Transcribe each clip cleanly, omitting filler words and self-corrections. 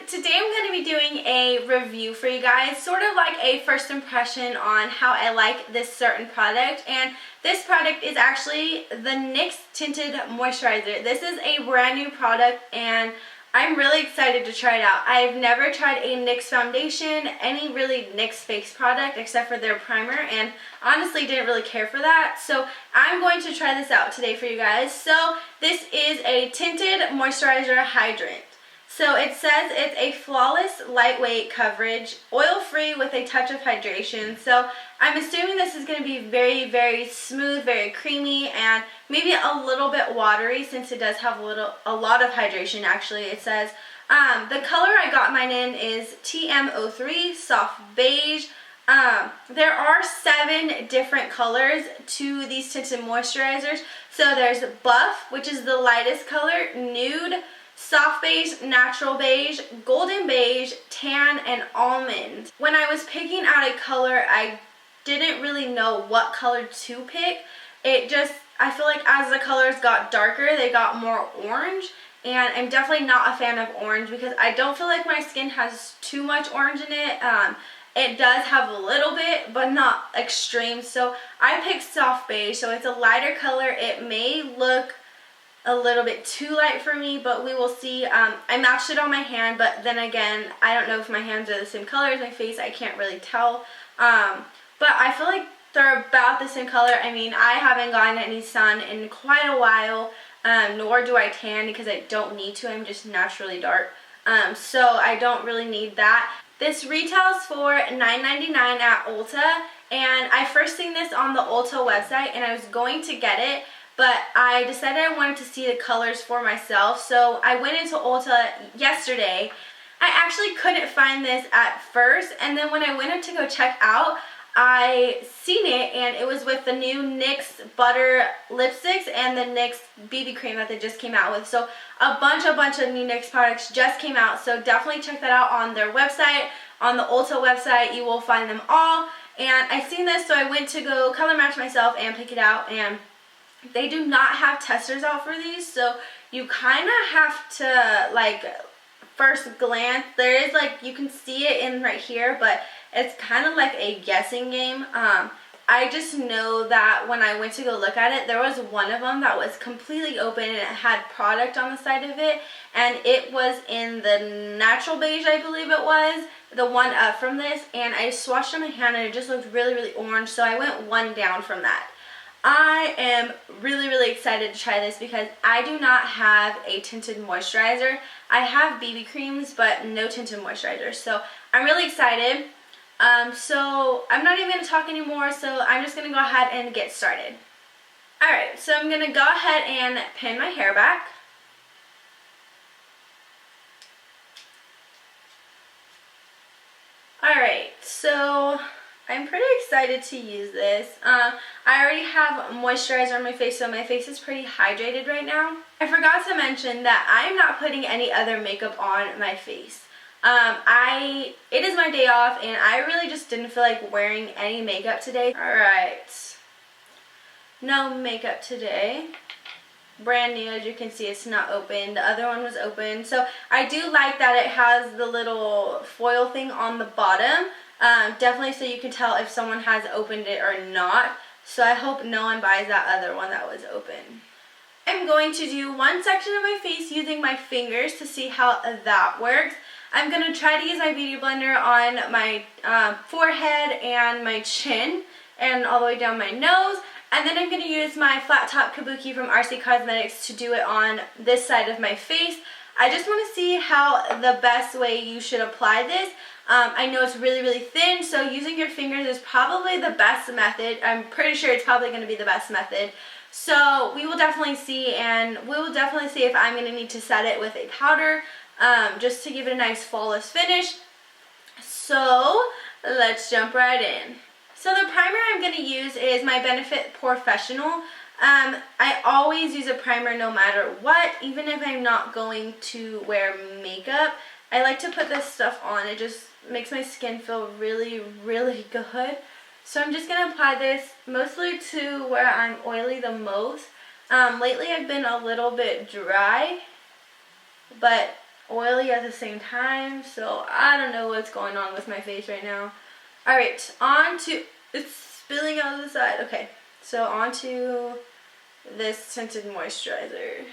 Today I'm going to be doing a review for you guys, sort of like a first impression on how I like this certain product. And this product is actually the NYX Tinted Moisturizer. This is a brand new product and I'm really excited to try it out. I've never tried a NYX foundation, any really NYX face product except for their primer, and honestly didn't really care for that. So I'm going to try this out today for you guys. So this is a Tinted Moisturizer Hydrant. So it says it's a flawless, lightweight coverage, oil-free with a touch of hydration. So I'm assuming this is going to be very, very smooth, very creamy, and maybe a little bit watery since it does have a lot of hydration actually. It says the color I got mine in is TM03, soft beige. There are 7 different colors to these tinted moisturizers. So there's buff, which is the lightest color, nude, soft beige, natural beige, golden beige, tan, and almond. When I was picking out a color, I didn't really know what color to pick. I feel like as the colors got darker, they got more orange, and I'm definitely not a fan of orange because I don't feel like my skin has too much orange in it. It does have a little bit, but not extreme. So I picked soft beige, so it's a lighter color. It may look a little bit too light for me, but we will see. I matched it on my hand, but then again, I don't know if my hands are the same color as my face. I can't really tell. But I feel like they're about the same color. I mean, I haven't gotten any sun in quite a while, nor do I tan because I don't need to. I'm just naturally dark. So I don't really need that. This retails for $9.99 at Ulta, and I first seen this on the Ulta website, and I was going to get it, but I decided I wanted to see the colors for myself, so I went into Ulta yesterday. I actually couldn't find this at first, and then when I went in to go check out, I seen it, and it was with the new NYX Butter lipsticks and the NYX BB cream that they just came out with. So a bunch of new NYX products just came out, so definitely check that out on their website. On the Ulta website, you will find them all, and I seen this, so I went to go color match myself and pick it out, and they do not have testers out for these, so you kind of have to, like, first glance, there is, like, you can see it in right here, but it's kind of like a guessing game. I just know that when I went to go look at it, there was one of them that was completely open and it had product on the side of it, and it was in the natural beige, I believe it was, the one up from this, and I swatched on my hand and it just looked really, really orange, so I went one down from that. I am really, really excited to try this because I do not have a tinted moisturizer. I have BB creams, but no tinted moisturizer, so I'm really excited. So I'm not even going to talk anymore, so I'm just going to go ahead and get started. Alright, so I'm going to go ahead and pin my hair back. Alright, so I'm pretty excited to use this. I already have moisturizer on my face, so my face is pretty hydrated right now. I forgot to mention that I'm not putting any other makeup on my face. It is my day off, and I really just didn't feel like wearing any makeup today. Alright, no makeup today. Brand new, as you can see, it's not open. The other one was open. So I do like that it has the little foil thing on the bottom. Definitely so you can tell if someone has opened it or not. So I hope no one buys that other one that was open. I'm going to do one section of my face using my fingers to see how that works. I'm going to try to use my beauty blender on my forehead and my chin and all the way down my nose. And then I'm going to use my flat top kabuki from RC Cosmetics to do it on this side of my face. I just want to see how the best way you should apply this. I know it's really, really thin, so using your fingers is probably the best method. I'm pretty sure it's probably going to be the best method. So we will definitely see, and we will definitely see if I'm going to need to set it with a powder just to give it a nice flawless finish. So let's jump right in. So the primer I'm going to use is my Benefit Professional. I always use a primer no matter what, even if I'm not going to wear makeup. I like to put this stuff on. It just makes my skin feel really, really good. So I'm just going to apply this mostly to where I'm oily the most. Lately I've been a little bit dry, but oily at the same time. So I don't know what's going on with my face right now. Alright, on to, it's spilling out of the side. Okay, so on to this Tinted Moisturizer.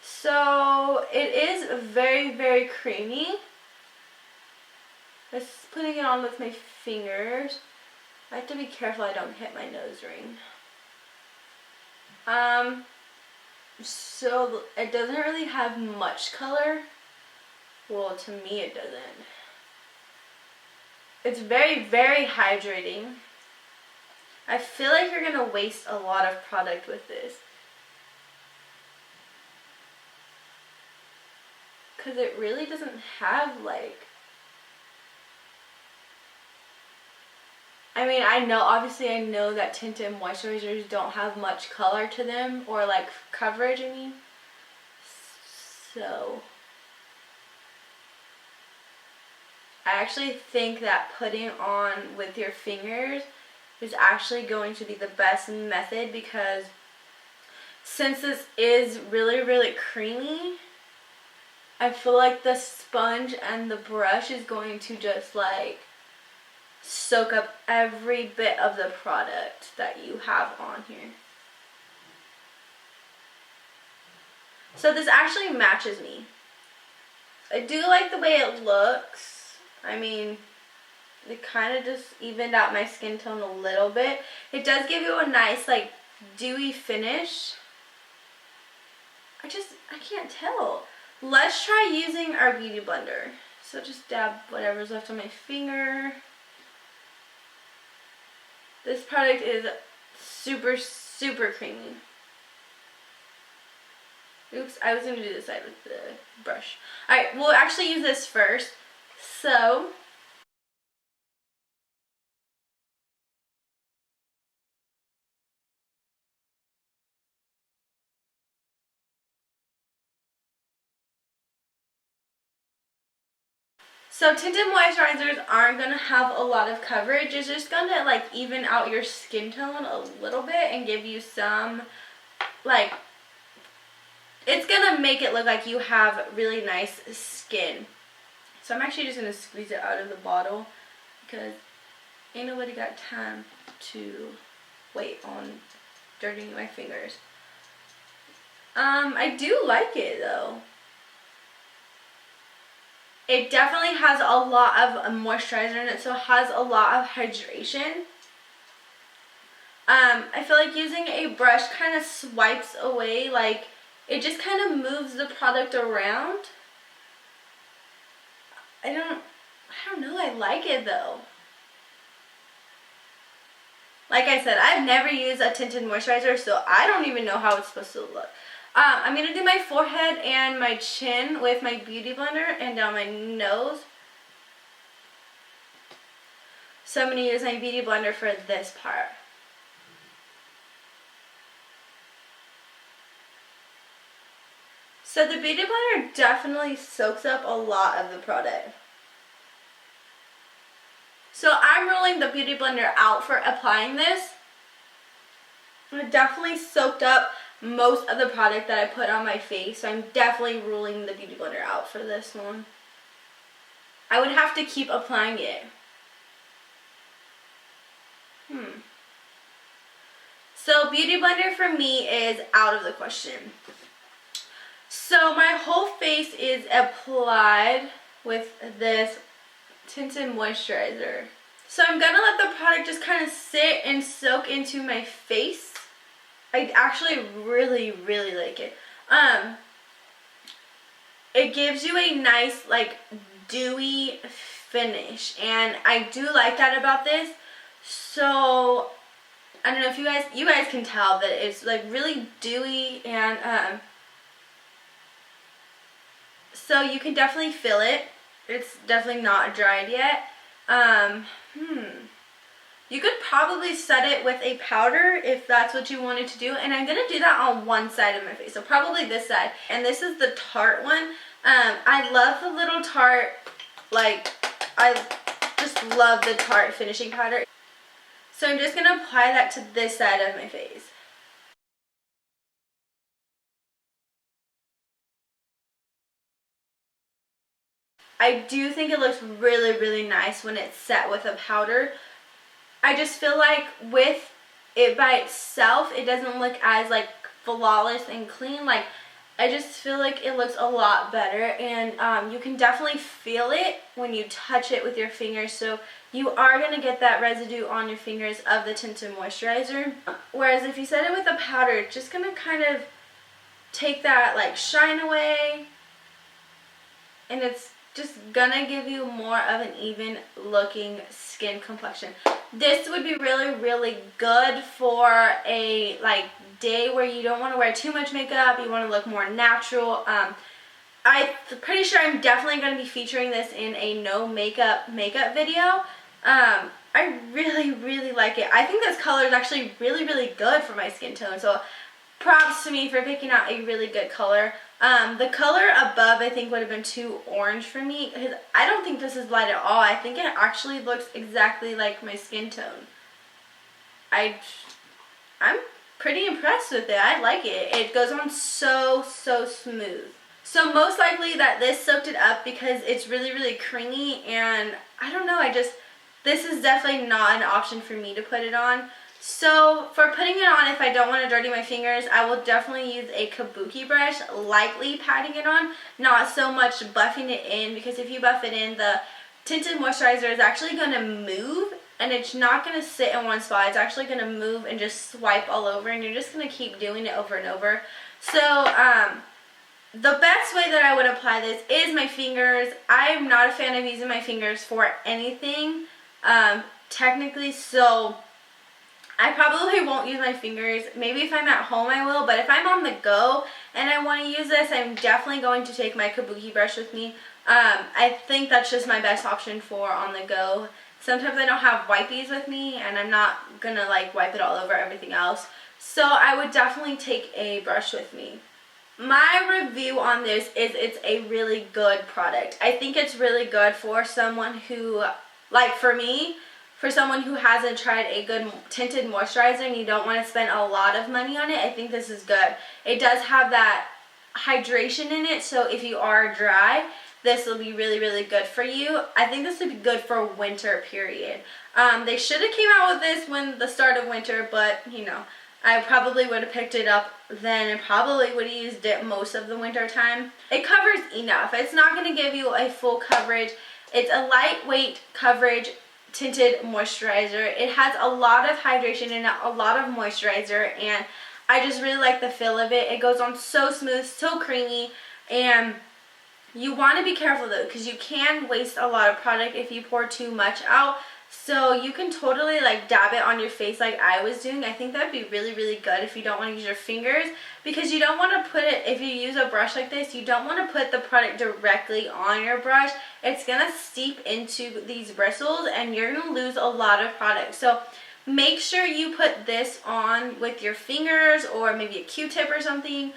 So it is very, very creamy. Just putting it on with my fingers. I have to be careful I don't hit my nose ring. So it doesn't really have much color. Well, to me it doesn't. It's very, very hydrating. I feel like you're gonna waste a lot of product with this, because it really doesn't have like, I mean, obviously I know that tinted moisturizers don't have much color to them, or like coverage, I mean. So I actually think that putting on with your fingers is actually going to be the best method, because since this is really, really creamy, I feel like the sponge and the brush is going to just like soak up every bit of the product that you have on here. So this actually matches me. I do like the way it looks. I mean, it kind of just evened out my skin tone a little bit. It does give you a nice like dewy finish. I can't tell. Let's try using our beauty blender. So just dab whatever's left on my finger. This product is super, super creamy. Oops, I was going to do this side with the brush. Alright, we'll actually use this first. So tinted moisturizers aren't going to have a lot of coverage. It's just going to like even out your skin tone a little bit and give you some, like, it's going to make it look like you have really nice skin. So I'm actually just going to squeeze it out of the bottle, because ain't nobody got time to wait on dirtying my fingers. I do like it though. It definitely has a lot of moisturizer in it, so it has a lot of hydration. I feel like using a brush kind of swipes away, like it just kind of moves the product around. I don't know, I like it though. Like I said, I've never used a tinted moisturizer, so I don't even know how it's supposed to look. I'm going to do my forehead and my chin with my beauty blender, and down my nose. So I'm going to use my beauty blender for this part. So the beauty blender definitely soaks up a lot of the product. So I'm rolling the beauty blender out for applying this. It definitely soaked up most of the product that I put on my face, so I'm definitely rolling the beauty blender out for this one. I would have to keep applying it. So beauty blender for me is out of the question. So my whole face is applied with this tinted moisturizer. So I'm gonna let the product just kind of sit and soak into my face. I actually really, really like it. It gives you a nice like dewy finish, and I do like that about this. So I don't know if you guys can tell that it's like really dewy, and so you can definitely feel it. It's definitely not dried yet. You could probably set it with a powder if that's what you wanted to do. And I'm going to do that on one side of my face. So probably this side. And this is the Tarte one. I love the little Tarte, like, I just love the Tarte finishing powder. So I'm just going to apply that to this side of my face. I do think it looks really, really nice when it's set with a powder. I just feel like with it by itself, it doesn't look as like flawless and clean. Like, I just feel like it looks a lot better, and you can definitely feel it when you touch it with your fingers. So you are going to get that residue on your fingers of the Tinted Moisturizer. Whereas if you set it with a powder, it's just going to kind of take that like shine away, and it's just gonna give you more of an even looking skin complexion. This would be really, really good for a like day where you don't want to wear too much makeup, you want to look more natural. I'm pretty sure I'm definitely going to be featuring this in a no makeup video. I really, really like it. I think this color is actually really, really good for my skin tone, so props to me for picking out a really good color. The color above I think would have been too orange for me, because I don't think this is light at all. I think it actually looks exactly like my skin tone. I'm pretty impressed with it. I like it. It goes on so, so smooth. So most likely that this soaked it up because it's really, really creamy, and I don't know, this is definitely not an option for me to put it on. So for putting it on, if I don't want to dirty my fingers, I will definitely use a kabuki brush, lightly patting it on, not so much buffing it in, because if you buff it in, the Tinted Moisturizer is actually going to move, and it's not going to sit in one spot. It's actually going to move and just swipe all over, and you're just going to keep doing it over and over. So the best way that I would apply this is my fingers. I'm not a fan of using my fingers for anything, technically, so I probably won't use my fingers. Maybe if I'm at home I will, but if I'm on the go and I want to use this, I'm definitely going to take my kabuki brush with me. I think that's just my best option for on the go. Sometimes I don't have wipies with me, and I'm not gonna like wipe it all over everything else. So I would definitely take a brush with me. My review on this is it's a really good product. I think it's really good for someone who, like for me, for someone who hasn't tried a good tinted moisturizer and you don't want to spend a lot of money on it. I think this is good. It does have that hydration in it, so if you are dry, this will be really, really good for you. I think this would be good for winter, period. They should have came out with this when the start of winter, but you know, I probably would have picked it up then and probably would have used it most of the winter time. It covers enough. It's not going to give you a full coverage. It's a lightweight coverage tinted moisturizer. It has a lot of hydration in it, a lot of moisturizer, and I just really like the feel of it. It goes on so smooth, so creamy, and you want to be careful though, because you can waste a lot of product if you pour too much out. So you can totally like dab it on your face like I was doing. I think that would be really, really good if you don't want to use your fingers, because you don't want to put it, if you use a brush like this, you don't want to put the product directly on your brush. It's going to steep into these bristles and you're going to lose a lot of product. So make sure you put this on with your fingers or maybe a Q-tip or something.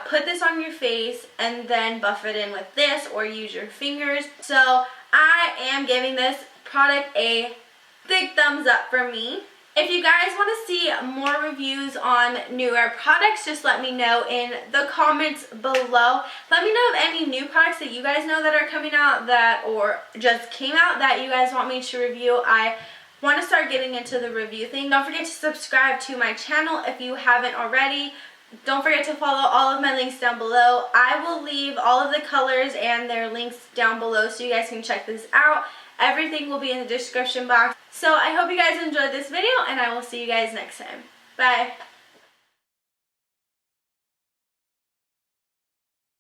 Put this on your face and then buff it in with this or use your fingers. So I am giving this product a big thumbs up for me. If you guys want to see more reviews on newer products, just let me know in the comments below. Let me know of any new products that you guys know that are coming out that or just came out that you guys want me to review. I want to start getting into the review thing. Don't forget to subscribe to my channel if you haven't already. Don't forget to follow all of my links down below. I will leave all of the colors and their links down below so you guys can check this out. Everything will be in the description box. So I hope you guys enjoyed this video, and I will see you guys next time. Bye.